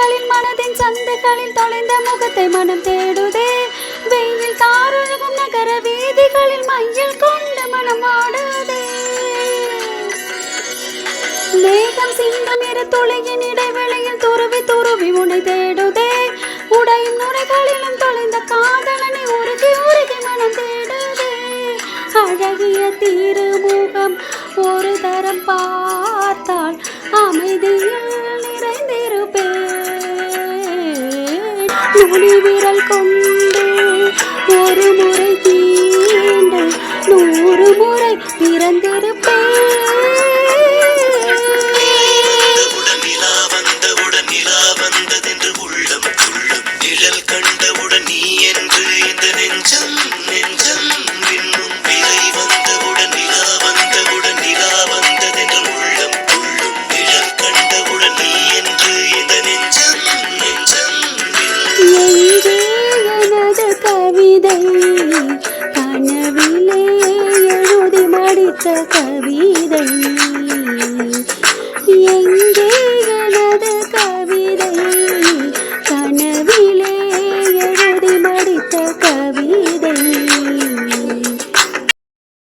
சந்துகளில் மனதின் சந்துகளில் தொலைந்த முகத்தை மனம் தேடுதே. வெயிலில் தாரொழுகும் நகர வீதிகளில் மையில் கொண்டு மனம் வாடுதே. மேகம் சிந்தும் இரு துளியின் இடைவெளியில் துருவி துருவி உனை தேடுதே. உடையும் நுரைகளிலும் தொலைந்த காதலனை உருகி உருகி மனம் தேடுதே. அழகிய திருமுகம் ஒரு தரம் பார்த்தால் அமைதியில் நிறைந்திருப்பேன். நுனி விரல் கொண்டு ஒரு முறை தீண்டு 100 முறை பிறந்திருப்பேன். கண்டவுடன் நீ என்று இந்த நெஞ்சம் நெஞ்சம் இன்னும் விலை வந்தவுடன் நிலா வந்தவுடன் நிலா வந்ததென்று உள்ளம் உள்ளும் நிழல் கண்டவுடன் நீ என்று இந்த நெஞ்சம் நெஞ்சம் எங்கே எனது கவிதை கனவிலே எழுதி மடித்த கவி